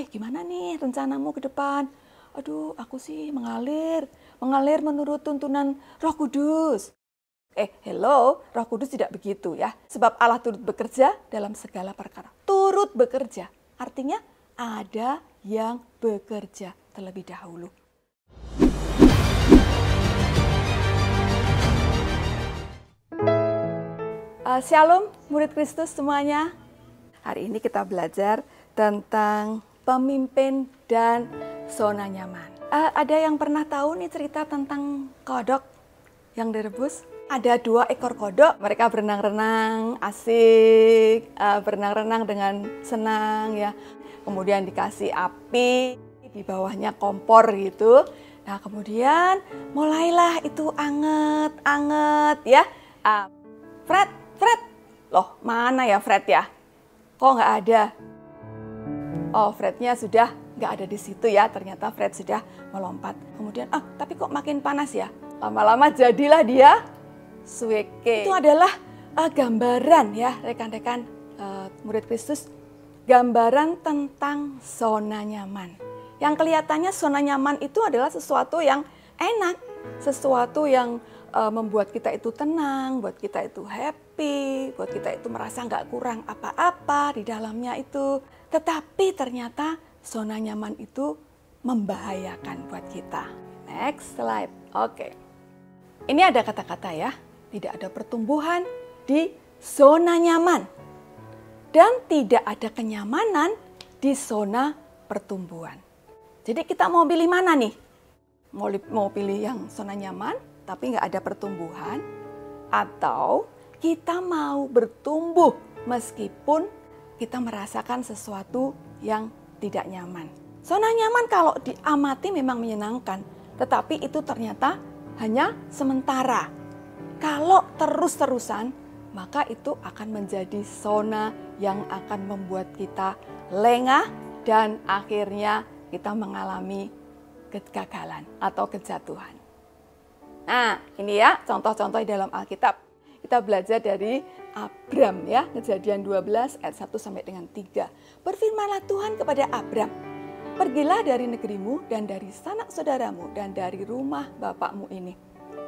Gimana nih rencanamu ke depan? Aduh, aku sih mengalir menurut tuntunan Roh Kudus. Hello, Roh Kudus tidak begitu ya. Sebab Allah turut bekerja dalam segala perkara. Turut bekerja, artinya ada yang bekerja terlebih dahulu. Shalom, murid Kristus semuanya. Hari ini kita belajar tentang pemimpin dan zona nyaman. Ada yang pernah tahu nih cerita tentang kodok yang direbus? Ada 2 ekor kodok, mereka berenang-renang, asik, berenang-renang dengan senang ya. Kemudian dikasih api, di bawahnya kompor gitu. Nah kemudian mulailah itu anget ya. Fred, loh mana ya Fred ya? Kok nggak ada? Oh, Frednya sudah nggak ada di situ ya. Ternyata Fred sudah melompat. Kemudian, tapi kok makin panas ya? Lama-lama jadilah dia suweke. Itu adalah gambaran ya, rekan-rekan murid Kristus. Gambaran tentang zona nyaman. Yang kelihatannya zona nyaman itu adalah sesuatu yang enak. Sesuatu yang membuat kita itu tenang, buat kita itu happy, buat kita itu merasa nggak kurang apa-apa di dalamnya itu. Tetapi ternyata zona nyaman itu membahayakan buat kita. Next slide. Oke. Ini ada kata-kata ya, tidak ada pertumbuhan di zona nyaman. Dan tidak ada kenyamanan di zona pertumbuhan. Jadi kita mau pilih mana nih? Mau pilih yang zona nyaman, tapi nggak ada pertumbuhan, atau kita mau bertumbuh meskipun kita merasakan sesuatu yang tidak nyaman. Zona nyaman kalau diamati memang menyenangkan, tetapi itu ternyata hanya sementara. Kalau terus-terusan, maka itu akan menjadi zona yang akan membuat kita lengah dan akhirnya kita mengalami kegagalan atau kejatuhan. Nah, ini ya contoh-contoh dalam Alkitab. Kita belajar dari Abram ya, Kejadian 12 ayat 1 sampai dengan 3. Berfirmanlah Tuhan kepada Abram, "Pergilah dari negerimu dan dari sanak saudaramu dan dari rumah bapakmu ini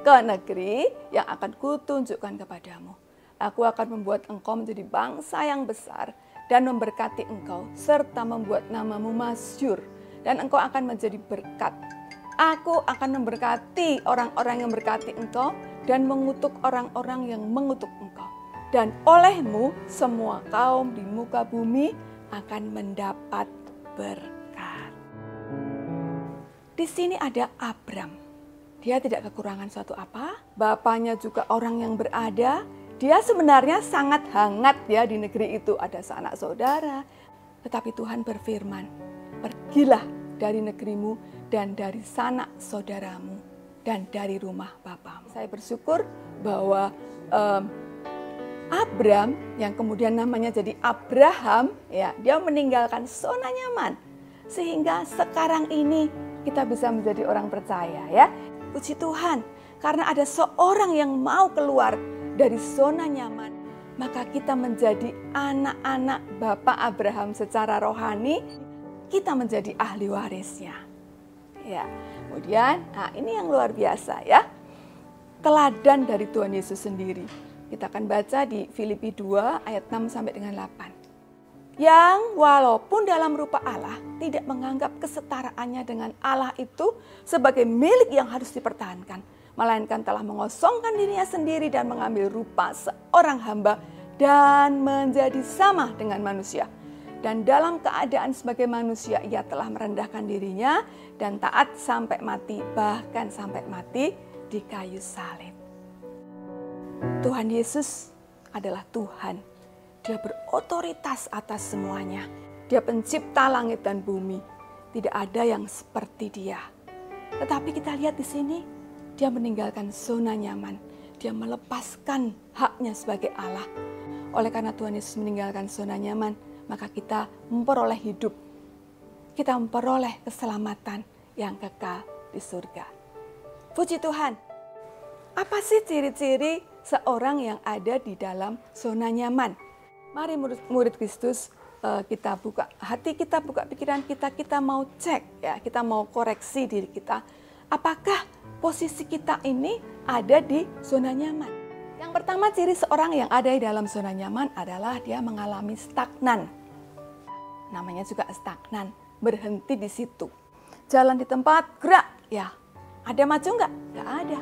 ke negeri yang akan kutunjukkan kepadamu. Aku akan membuat engkau menjadi bangsa yang besar dan memberkati engkau serta membuat namamu masyhur dan engkau akan menjadi berkat. Aku akan memberkati orang-orang yang berkati engkau dan mengutuk orang-orang yang mengutuk engkau. Dan olehmu semua kaum di muka bumi akan mendapat berkat." Di sini ada Abram. Dia tidak kekurangan suatu apa. Bapaknya juga orang yang berada. Dia sebenarnya sangat hangat ya di negeri itu. Ada sanak saudara. Tetapi Tuhan berfirman, "Pergilah dari negerimu dan dari sanak saudaramu dan dari rumah bapamu." Saya bersyukur bahwa Abram yang kemudian namanya jadi Abraham, ya, dia meninggalkan zona nyaman sehingga sekarang ini kita bisa menjadi orang percaya ya. Puji Tuhan, karena ada seorang yang mau keluar dari zona nyaman, maka kita menjadi anak-anak Bapak Abraham secara rohani, kita menjadi ahli warisnya. Ya, kemudian, ini yang luar biasa ya. Teladan dari Tuhan Yesus sendiri. Kita akan baca di Filipi 2 ayat 6 sampai dengan 8. Yang walaupun dalam rupa Allah tidak menganggap kesetaraannya dengan Allah itu sebagai milik yang harus dipertahankan, melainkan telah mengosongkan dirinya sendiri dan mengambil rupa seorang hamba dan menjadi sama dengan manusia. Dan dalam keadaan sebagai manusia ia telah merendahkan dirinya dan taat sampai mati, bahkan sampai mati di kayu salib. Tuhan Yesus adalah Tuhan. Dia berotoritas atas semuanya. Dia pencipta langit dan bumi. Tidak ada yang seperti Dia. Tetapi kita lihat di sini, Dia meninggalkan zona nyaman. Dia melepaskan haknya sebagai Allah. Oleh karena Tuhan Yesus meninggalkan zona nyaman, maka kita memperoleh hidup. Kita memperoleh keselamatan yang kekal di surga. Puji Tuhan. Apa sih ciri-ciri seorang yang ada di dalam zona nyaman? Mari murid Kristus, kita buka hati kita, buka pikiran kita mau cek ya, kita mau koreksi diri kita. Apakah posisi kita ini ada di zona nyaman? Yang pertama, ciri seorang yang ada di dalam zona nyaman adalah dia mengalami stagnan. Namanya juga stagnan, berhenti di situ. Jalan di tempat, gerak, ya. Ada maju nggak? Nggak ada.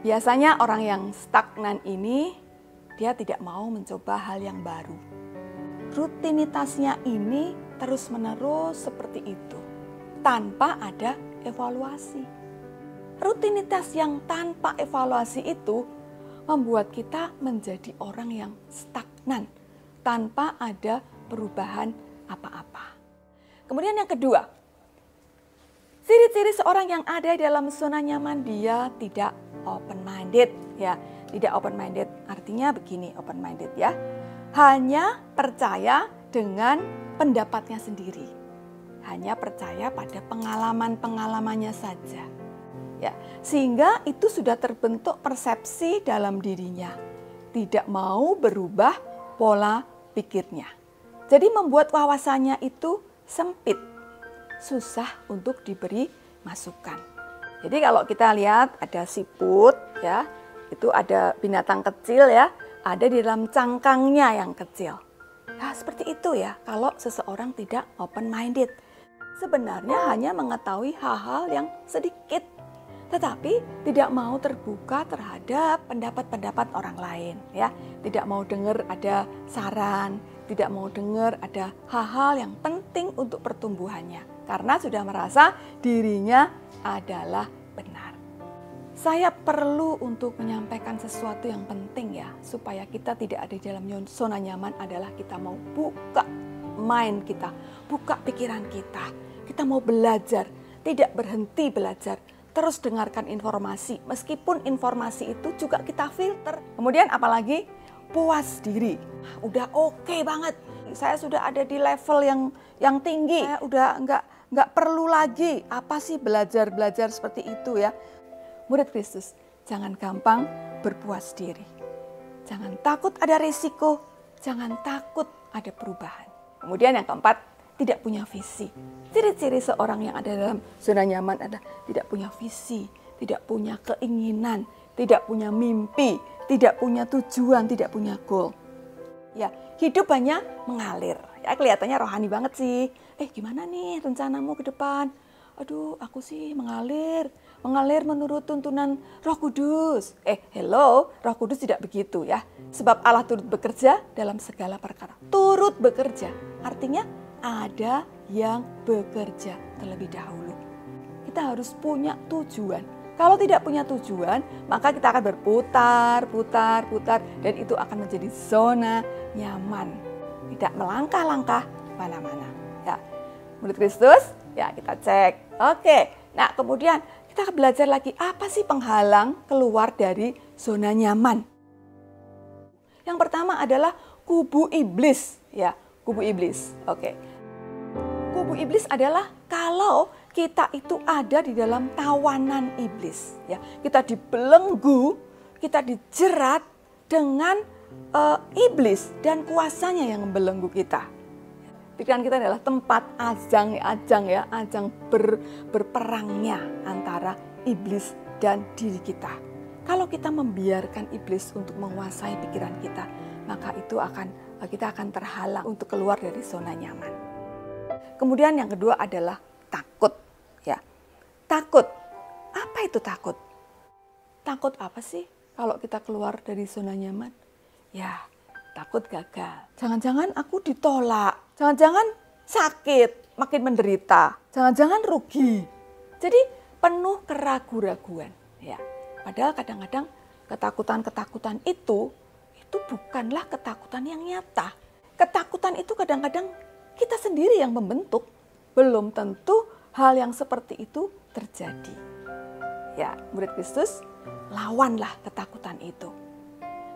Biasanya orang yang stagnan ini, dia tidak mau mencoba hal yang baru. Rutinitasnya ini terus-menerus seperti itu, tanpa ada evaluasi. Rutinitas yang tanpa evaluasi itu membuat kita menjadi orang yang stagnan, tanpa ada perubahan apa-apa. Kemudian yang kedua, ciri-ciri seorang yang ada di dalam zona nyaman, dia tidak open-minded. Ya, tidak open-minded artinya begini, open-minded ya. Hanya percaya dengan pendapatnya sendiri. Hanya percaya pada pengalaman-pengalamannya saja. Ya, sehingga itu sudah terbentuk persepsi dalam dirinya. Tidak mau berubah pola pikirnya. Jadi membuat wawasannya itu sempit. Susah untuk diberi masukan. Jadi kalau kita lihat ada siput ya, itu ada binatang kecil ya, ada di dalam cangkangnya yang kecil. Nah, seperti itu ya, kalau seseorang tidak open-minded. Sebenarnya hanya mengetahui hal-hal yang sedikit, tetapi tidak mau terbuka terhadap pendapat-pendapat orang lain. Ya, tidak mau dengar ada saran, tidak mau dengar ada hal-hal yang penting untuk pertumbuhannya. Karena sudah merasa dirinya adalah benar. Saya perlu untuk menyampaikan sesuatu yang penting ya, supaya kita tidak ada di dalam zona nyaman adalah kita mau buka mind kita, buka pikiran kita. Kita mau belajar, tidak berhenti belajar, terus dengarkan informasi. Meskipun informasi itu juga kita filter. Kemudian apalagi puas diri. Udah oke banget. Saya sudah ada di level yang tinggi. Saya udah nggak perlu lagi apa sih belajar seperti itu ya. Murid Kristus, jangan gampang berpuas diri. Jangan takut ada risiko, jangan takut ada perubahan. Kemudian yang keempat, tidak punya visi. Ciri-ciri seorang yang ada dalam zona nyaman adalah tidak punya visi, tidak punya keinginan, tidak punya mimpi, tidak punya tujuan, tidak punya goal. Ya, hidup hanya mengalir. Ya, kelihatannya rohani banget sih. Gimana nih rencanamu ke depan? Aduh, aku sih mengalir menurut tuntunan Roh Kudus. Hello, Roh Kudus tidak begitu ya. Sebab Allah turut bekerja dalam segala perkara. Turut bekerja, artinya ada yang bekerja terlebih dahulu. Kita harus punya tujuan. Kalau tidak punya tujuan, maka kita akan berputar, dan itu akan menjadi zona nyaman. Tidak melangkah-langkah mana-mana. Ya, murid Kristus, ya kita cek. Oke, nah kemudian kita akan belajar lagi apa sih penghalang keluar dari zona nyaman. Yang pertama adalah kubu iblis, ya, kubu iblis. Oke. Kubu iblis adalah kalau kita itu ada di dalam tawanan iblis, ya. Kita dibelenggu, kita dijerat dengan iblis dan kuasanya yang membelenggu kita. Pikiran kita adalah tempat ajang berperangnya antara iblis dan diri kita. Kalau kita membiarkan iblis untuk menguasai pikiran kita, maka kita akan terhalang untuk keluar dari zona nyaman. Kemudian yang kedua adalah takut. Ya, takut. Apa itu takut? Takut apa sih kalau kita keluar dari zona nyaman? Ya, takut gagal. Jangan-jangan aku ditolak. Jangan-jangan sakit, makin menderita. Jangan-jangan rugi. Jadi penuh keraguan-raguan. Ya, padahal kadang-kadang ketakutan-ketakutan itu bukanlah ketakutan yang nyata. Ketakutan itu kadang-kadang kita sendiri yang membentuk. Belum tentu hal yang seperti itu terjadi. Ya, murid Kristus, lawanlah ketakutan itu.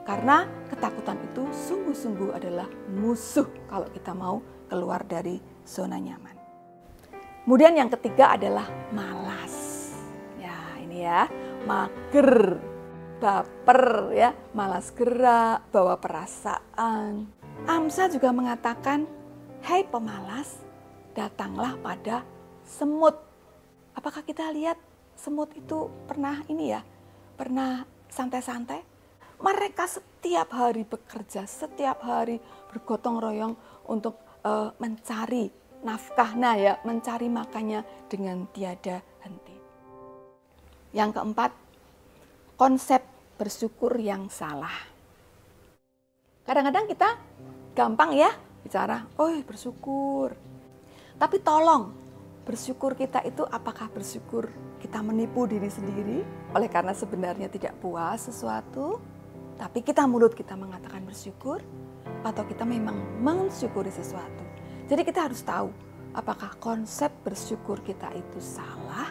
Karena ketakutan itu sungguh-sungguh adalah musuh kalau kita mau keluar dari zona nyaman. Kemudian yang ketiga adalah malas. Ya, ini ya, mager, baper ya, malas gerak, bawa perasaan. Amsa juga mengatakan, "Hei pemalas, datanglah pada semut." Apakah kita lihat semut itu pernah pernah santai-santai? Mereka setiap hari bekerja, setiap hari bergotong royong untuk mencari nafkahnya, mencari makannya dengan tiada henti. Yang keempat, konsep bersyukur yang salah. Kadang-kadang kita gampang bicara, bersyukur. Tapi tolong, bersyukur kita itu apakah bersyukur kita menipu diri sendiri oleh karena sebenarnya tidak puas sesuatu, tapi mulut kita mengatakan bersyukur, atau kita memang mensyukuri sesuatu. Jadi kita harus tahu apakah konsep bersyukur kita itu salah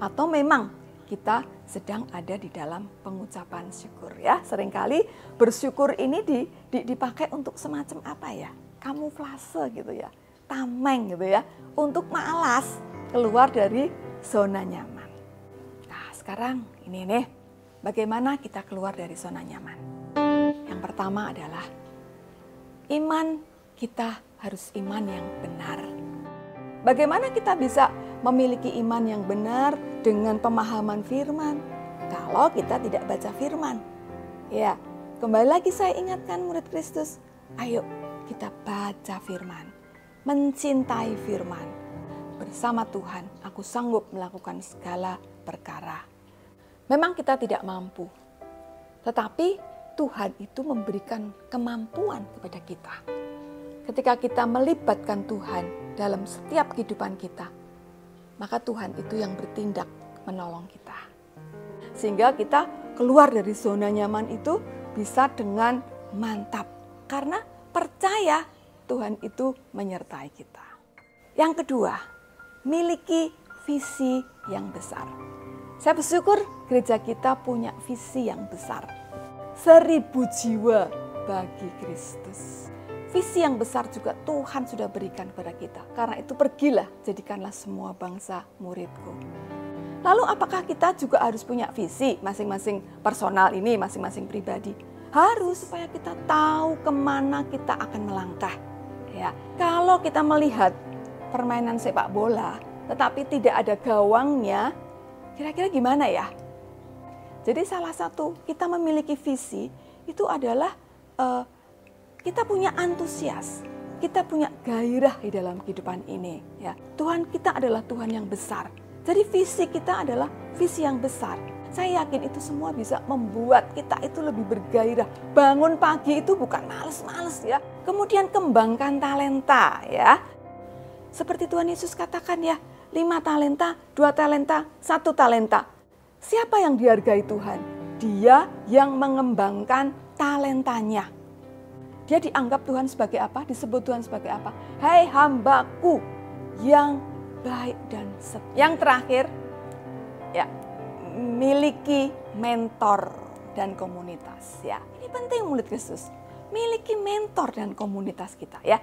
atau memang kita sedang ada di dalam pengucapan syukur ya. Seringkali bersyukur ini dipakai untuk semacam kamuflase gitu ya, tameng gitu ya, untuk malas keluar dari zona nyaman. Nah sekarang ini nih, bagaimana kita keluar dari zona nyaman? Yang pertama adalah iman kita harus iman yang benar. Bagaimana kita bisa memiliki iman yang benar dengan pemahaman firman kalau kita tidak baca firman? Ya, kembali lagi saya ingatkan murid Kristus, ayo kita baca firman, mencintai firman. Bersama Tuhan, aku sanggup melakukan segala perkara. Memang kita tidak mampu, tetapi Tuhan itu memberikan kemampuan kepada kita. Ketika kita melibatkan Tuhan dalam setiap kehidupan kita, maka Tuhan itu yang bertindak menolong kita. Sehingga kita keluar dari zona nyaman itu bisa dengan mantap. Karena percaya Tuhan itu menyertai kita. Yang kedua, miliki visi yang besar. Saya bersyukur gereja kita punya visi yang besar. 1000 jiwa bagi Kristus. Visi yang besar juga Tuhan sudah berikan kepada kita. Karena itu pergilah, jadikanlah semua bangsa muridku. Lalu apakah kita juga harus punya visi masing-masing personal ini, masing-masing pribadi? Harus, supaya kita tahu kemana kita akan melangkah. Ya, kalau kita melihat permainan sepak bola, tetapi tidak ada gawangnya, kira-kira gimana ya? Jadi salah satu kita memiliki visi itu adalah kita punya antusias, kita punya gairah di dalam kehidupan ini. Ya, Tuhan kita adalah Tuhan yang besar. Jadi visi kita adalah visi yang besar. Saya yakin itu semua bisa membuat kita itu lebih bergairah. Bangun pagi itu bukan males-males ya. Kemudian kembangkan talenta ya. Seperti Tuhan Yesus katakan ya, 5 talenta, 2 talenta, 1 talenta. Siapa yang dihargai Tuhan? Dia yang mengembangkan talentanya. Dia dianggap Tuhan sebagai apa? Disebut Tuhan sebagai apa? Hai hambaku yang baik dan setia. Yang terakhir, ya, miliki mentor dan komunitas. Ya, ini penting murid Kristus. Miliki mentor dan komunitas kita ya.